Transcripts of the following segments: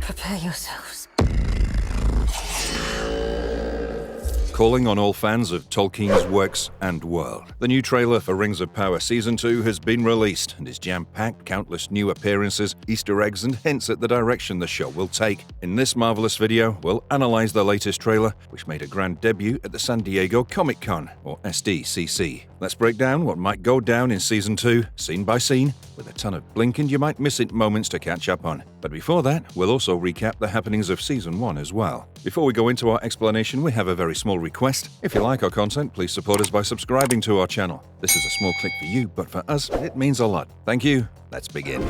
Prepare yourselves. Calling on all fans of Tolkien's works and world. The new trailer for Rings of Power Season 2 has been released and is jam-packed countless new appearances, Easter eggs and hints at the direction the show will take. In this marvelous video, we'll analyze the latest trailer, which made a grand debut at the San Diego Comic-Con, or SDCC. Let's break down what might go down in Season 2, scene by scene, with a ton of blink and you might miss it moments to catch up on. But before that, we'll also recap the happenings of Season 1 as well. Before we go into our explanation, we have a very small request. If you like our content, please support us by subscribing to our channel. This is a small click for you, but for us, it means a lot. Thank you. Let's begin.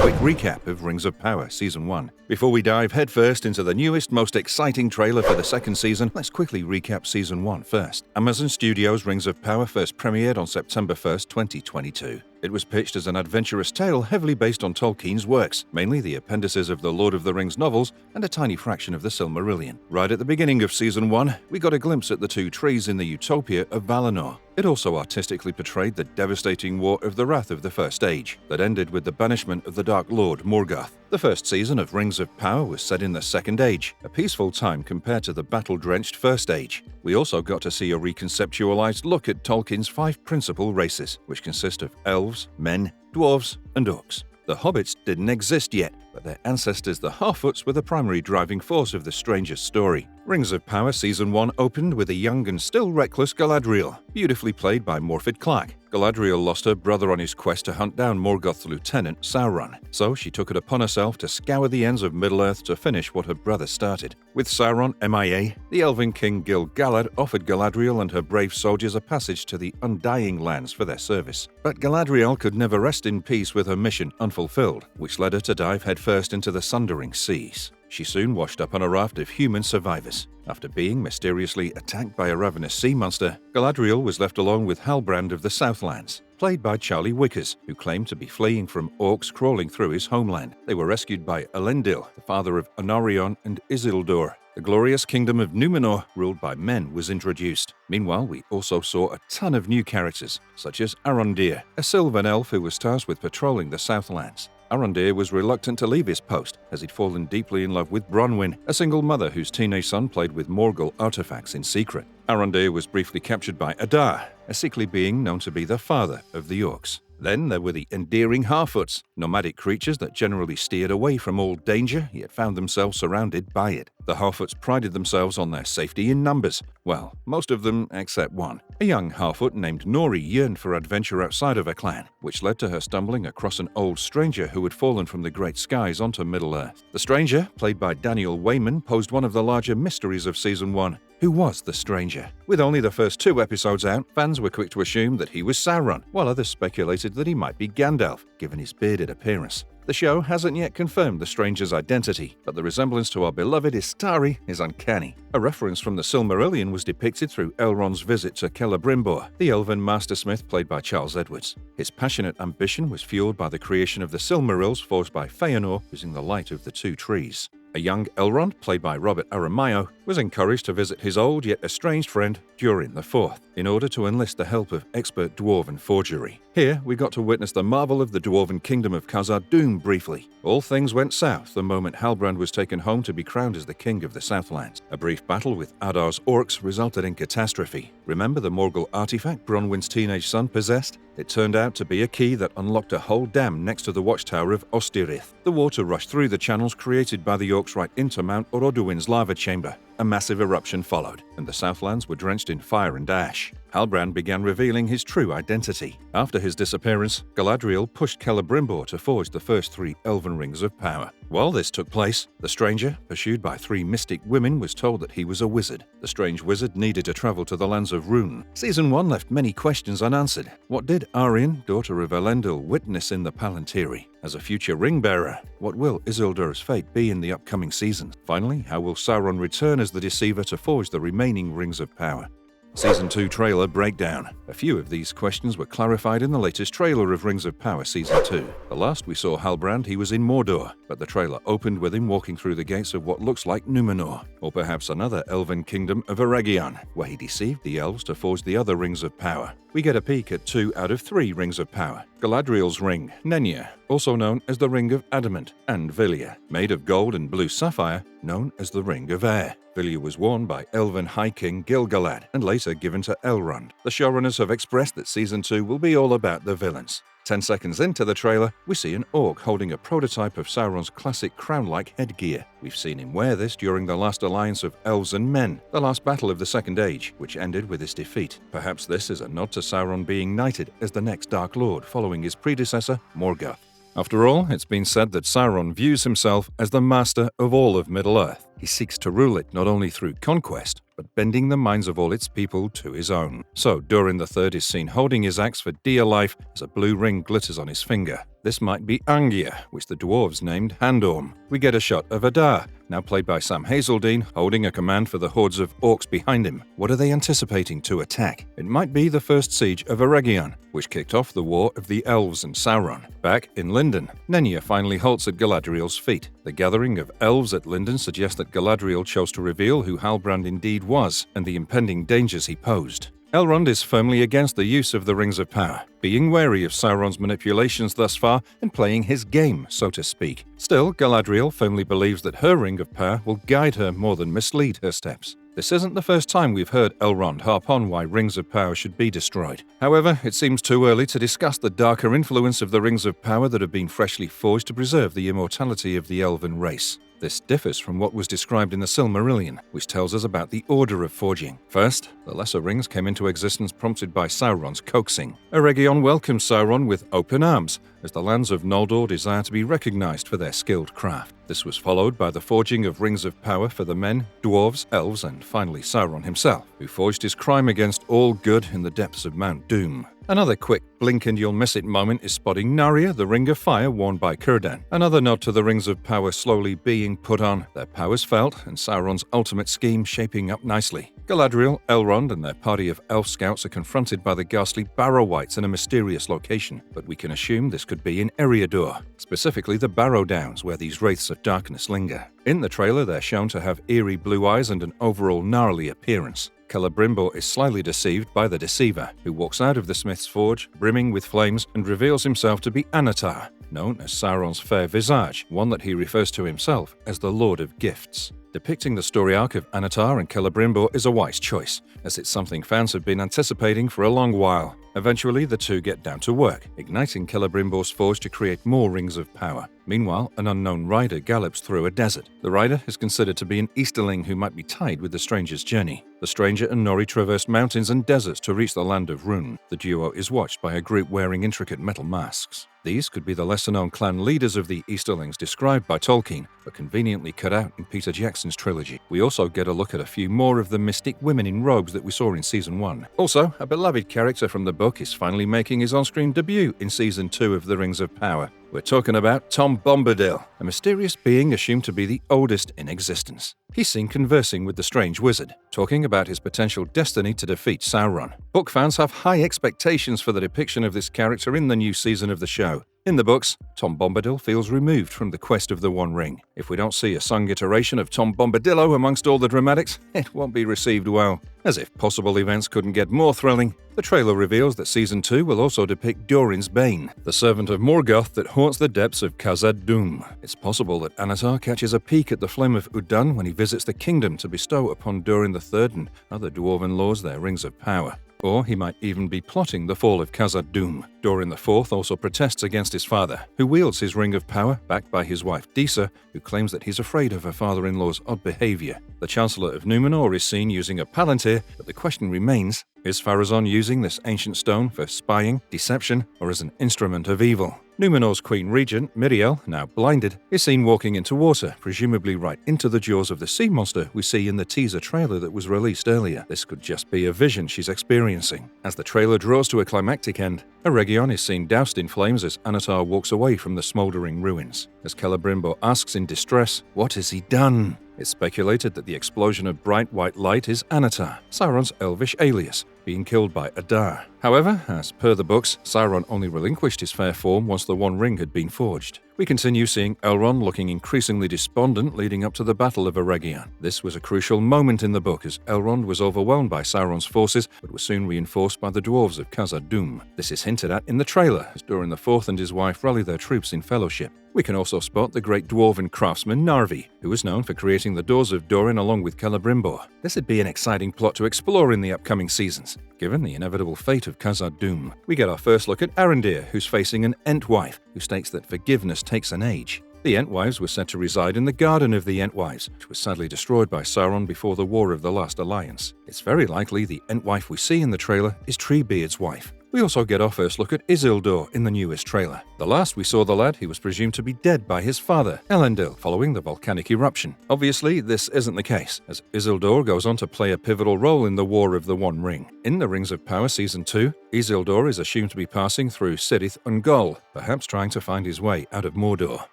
Quick recap of Rings of Power Season 1. Before we dive headfirst into the newest, most exciting trailer for the second season, let's quickly recap Season 1 first. Amazon Studios' Rings of Power first premiered on September 1st, 2022. It was pitched as an adventurous tale heavily based on Tolkien's works, mainly the appendices of the Lord of the Rings novels and a tiny fraction of the Silmarillion. Right at the beginning of Season 1, we got a glimpse at the two trees in the utopia of Valinor. It also artistically portrayed the devastating War of the Wrath of the First Age, that ended with the banishment of the Dark Lord Morgoth. The first season of Rings of Power was set in the Second Age, a peaceful time compared to the battle-drenched First Age. We also got to see a reconceptualized look at Tolkien's 5 principal races, which consist of elves, men, dwarves, and orcs. The hobbits didn't exist yet, but their ancestors, the Harfoots, were the primary driving force of the stranger's story. Rings of Power Season 1 opened with a young and still reckless Galadriel, beautifully played by Morfydd Clark. Galadriel lost her brother on his quest to hunt down Morgoth's lieutenant, Sauron, so she took it upon herself to scour the ends of Middle-earth to finish what her brother started. With Sauron MIA, the Elven king Gil-galad offered Galadriel and her brave soldiers a passage to the Undying Lands for their service. But Galadriel could never rest in peace with her mission unfulfilled, which led her to dive headfirst into the Sundering Seas. She soon washed up on a raft of human survivors. After being mysteriously attacked by a ravenous sea monster, Galadriel was left alone with Halbrand of the Southlands, played by Charlie Wickers, who claimed to be fleeing from orcs crawling through his homeland. They were rescued by Elendil, the father of Anarion and Isildur. The glorious kingdom of Númenor, ruled by men, was introduced. Meanwhile, we also saw a ton of new characters, such as Arondir, a Sylvan elf who was tasked with patrolling the Southlands. Arondir was reluctant to leave his post, as he'd fallen deeply in love with Bronwyn, a single mother whose teenage son played with Morgul artifacts in secret. Arondir was briefly captured by Adar, a sickly being known to be the father of the orcs. Then there were the endearing Harfoots, nomadic creatures that generally steered away from all danger, yet found themselves surrounded by it. The Harfoots prided themselves on their safety in numbers. Well, most of them except one. A young Harfoot named Nori yearned for adventure outside of her clan, which led to her stumbling across an old stranger who had fallen from the great skies onto Middle-earth. The stranger, played by Daniel Wayman, posed one of the larger mysteries of Season 1. Who was the stranger? With only the first 2 episodes out, fans were quick to assume that he was Sauron, while others speculated that he might be Gandalf, given his bearded appearance. The show hasn't yet confirmed the stranger's identity, but the resemblance to our beloved Istari is uncanny. A reference from the Silmarillion was depicted through Elrond's visit to Celebrimbor, the Elven mastersmith played by Charles Edwards. His passionate ambition was fueled by the creation of the Silmarils forged by Feanor using the light of the 2 trees. A young Elrond, played by Robert Aramayo, was encouraged to visit his old yet estranged friend Durin IV in order to enlist the help of expert dwarven forgery. Here, we got to witness the marvel of the dwarven kingdom of Khazad-dûm briefly. All things went south the moment Halbrand was taken home to be crowned as the king of the Southlands. A brief battle with Adar's orcs resulted in catastrophe. Remember the Morgul artifact Bronwyn's teenage son possessed? It turned out to be a key that unlocked a whole dam next to the watchtower of Ostirith. The water rushed through the channels created by the orcs right into Mount Oroduin's lava chamber. A massive eruption followed, and the Southlands were drenched in fire and ash. Halbrand began revealing his true identity. After his disappearance, Galadriel pushed Celebrimbor to forge the first 3 Elven Rings of Power. While this took place, the stranger, pursued by 3 mystic women, was told that he was a wizard. The strange wizard needed to travel to the lands of Rhûn. Season 1 left many questions unanswered. What did Arwen, daughter of Elendil, witness in the Palantiri? As a future ring-bearer, what will Isildur's fate be in the upcoming seasons? Finally, how will Sauron return as the Deceiver to forge the remaining Rings of Power? Season 2 trailer breakdown. A few of these questions were clarified in the latest trailer of Rings of Power Season 2. The last we saw Halbrand, he was in Mordor, but the trailer opened with him walking through the gates of what looks like Númenor, or perhaps another elven kingdom of Eregion, where he deceived the elves to forge the other Rings of Power. We we get a peek at 2 out of 3 rings of power. Galadriel's ring, Nenya, also known as the Ring of Adamant, and Vilya, made of gold and blue sapphire, known as the Ring of Air. Vilya was worn by Elven High King Gil-galad and later given to Elrond. The showrunners have expressed that Season 2 will be all about the villains. 10 seconds into the trailer, we see an orc holding a prototype of Sauron's classic crown-like headgear. We've seen him wear this during the last alliance of elves and men, the last battle of the Second Age, which ended with his defeat. Perhaps this is a nod to Sauron being knighted as the next Dark Lord following his predecessor, Morgoth. After all, it's been said that Sauron views himself as the master of all of Middle-earth. He seeks to rule it not only through conquest, but bending the minds of all its people to his own. So Durin III is seen holding his axe for dear life as a blue ring glitters on his finger. This might be Angia, which the dwarves named Handorm. We get a shot of Adar, now played by Sam Hazeldine, holding a command for the hordes of orcs behind him. What are they anticipating to attack? It might be the first siege of Eregion, which kicked off the War of the Elves and Sauron. Back in Lindon, Nenya finally halts at Galadriel's feet. The gathering of elves at Lindon suggests that Galadriel chose to reveal who Halbrand indeed was and the impending dangers he posed. Elrond is firmly against the use of the Rings of Power, being wary of Sauron's manipulations thus far and playing his game, so to speak. Still, Galadriel firmly believes that her Ring of Power will guide her more than mislead her steps. This isn't the first time we've heard Elrond harp on why Rings of Power should be destroyed. However, it seems too early to discuss the darker influence of the Rings of Power that have been freshly forged to preserve the immortality of the Elven race. This differs from what was described in the Silmarillion, which tells us about the order of forging. First, the Lesser Rings came into existence prompted by Sauron's coaxing. Eregion welcomes Sauron with open arms, as the lands of Noldor desire to be recognized for their skilled craft. This was followed by the forging of Rings of Power for the men, dwarves, elves, and finally Sauron himself, who forged his crime against all good in the depths of Mount Doom. Another quick blink and you'll miss it moment is spotting Narya, the Ring of Fire worn by Círdan. Another nod to the Rings of Power slowly being put on, their powers felt, and Sauron's ultimate scheme shaping up nicely. Galadriel, Elrond, and their party of elf scouts are confronted by the ghastly Barrow-wights in a mysterious location, but we can assume this could be in Eriador, specifically the Barrow Downs where these wraiths of darkness linger. In the trailer, they're shown to have eerie blue eyes and an overall gnarly appearance. Celebrimbor is slyly deceived by the Deceiver, who walks out of the Smith's Forge, brimming with flames, and reveals himself to be Anatar, known as Sauron's fair visage, one that he refers to himself as the Lord of Gifts. Depicting the story arc of Anatar and Celebrimbor is a wise choice, as it's something fans have been anticipating for a long while. Eventually, the two get down to work, igniting Celebrimbor's forge to create more Rings of Power. Meanwhile, an unknown rider gallops through a desert. The rider is considered to be an Easterling who might be tied with the stranger's journey. The stranger and Nori traverse mountains and deserts to reach the land of Rhûn. The duo is watched by a group wearing intricate metal masks. These could be the lesser-known clan leaders of the Easterlings described by Tolkien, but conveniently cut out in Peter Jackson's trilogy. We also get a look at a few more of the mystic women in robes that we saw in Season 1. Also, a beloved character from the book is finally making his on-screen debut in Season 2 of The Rings of Power. We're talking about Tom Bombadil, a mysterious being assumed to be the oldest in existence. He's seen conversing with the strange wizard, talking about his potential destiny to defeat Sauron. Book fans have high expectations for the depiction of this character in the new season of the show. In the books, Tom Bombadil feels removed from the quest of the One Ring. If we don't see a sung iteration of Tom Bombadillo amongst all the dramatics, it won't be received well. As if possible events couldn't get more thrilling, the trailer reveals that Season 2 will also depict Durin's Bane, the servant of Morgoth that haunts the depths of Khazad-dûm. It's possible that Anatar catches a peek at the Flame of Udun when he visits the kingdom to bestow upon Durin III and other dwarven lords their Rings of Power. Or he might even be plotting the fall of Khazad-dûm. Durin IV also protests against his father, who wields his Ring of Power, backed by his wife Disa, who claims that he's afraid of her father-in-law's odd behavior. The Chancellor of Númenor is seen using a palantir, but the question remains, is Pharazôn using this ancient stone for spying, deception, or as an instrument of evil? Númenor's Queen Regent, Miriel, now blinded, is seen walking into water, presumably right into the jaws of the sea monster we see in the teaser trailer that was released earlier. This could just be a vision she's experiencing. As the trailer draws to a climactic end, Eregion is seen doused in flames as Anatar walks away from the smouldering ruins. As Celebrimbor asks in distress, "What has he done?" It's speculated that the explosion of bright white light is Anatar, Sauron's elvish alias, being killed by Adar. However, as per the books, Sauron only relinquished his fair form once the One Ring had been forged. We continue seeing Elrond looking increasingly despondent leading up to the Battle of Eregion. This was a crucial moment in the book as Elrond was overwhelmed by Sauron's forces but was soon reinforced by the dwarves of Khazad-dûm. This is hinted at in the trailer as Durin IV and his wife rally their troops in fellowship. We can also spot the great dwarven craftsman Narvi, who was known for creating the doors of Durin along with Celebrimbor. This would be an exciting plot to explore in the upcoming seasons. Given the inevitable fate of Khazad-dûm, we get our first look at Arondir, who's facing an Entwife, who states that forgiveness takes an age. The Entwives were said to reside in the Garden of the Entwives, which was sadly destroyed by Sauron before the War of the Last Alliance. It's very likely the Entwife we see in the trailer is Treebeard's wife. We also get our first look at Isildur in the newest trailer. The last we saw the lad, he was presumed to be dead by his father, Elendil, following the volcanic eruption. Obviously, this isn't the case, as Isildur goes on to play a pivotal role in the War of the One Ring. In the Rings of Power Season 2, Isildur is assumed to be passing through Cirith Ungol, perhaps trying to find his way out of Mordor.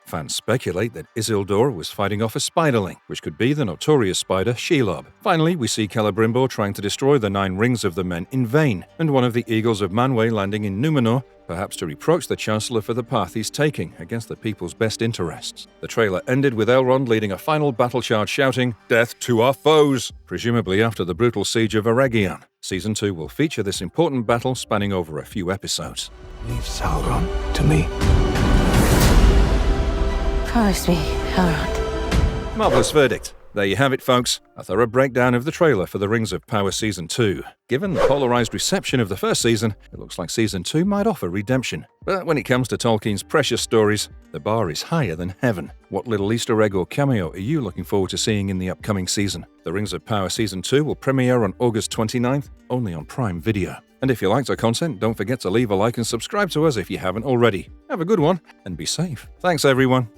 Fans speculate that Isildur was fighting off a spiderling, which could be the notorious spider Shelob. Finally, we see Celebrimbor trying to destroy the 9 rings of the men in vain, and one of the eagles of Manwë landing in Númenor, perhaps to reproach the Chancellor for the path he's taking against the people's best interests. The trailer ended with Elrond leading a final battle charge shouting, "Death to our foes!" presumably after the brutal siege of Eregion. Season 2 will feature this important battle spanning over a few episodes. Leave Sauron to me. Promise me, Elrond. Marvelous verdict. There you have it, folks. A thorough breakdown of the trailer for the Rings of Power Season 2. Given the polarized reception of the first season, it looks like Season 2 might offer redemption. But when it comes to Tolkien's precious stories, the bar is higher than heaven. What little Easter egg or cameo are you looking forward to seeing in the upcoming season? The Rings of Power Season 2 will premiere on August 29th, only on Prime Video. And if you liked our content, don't forget to leave a like and subscribe to us if you haven't already. Have a good one, and be safe. Thanks, everyone.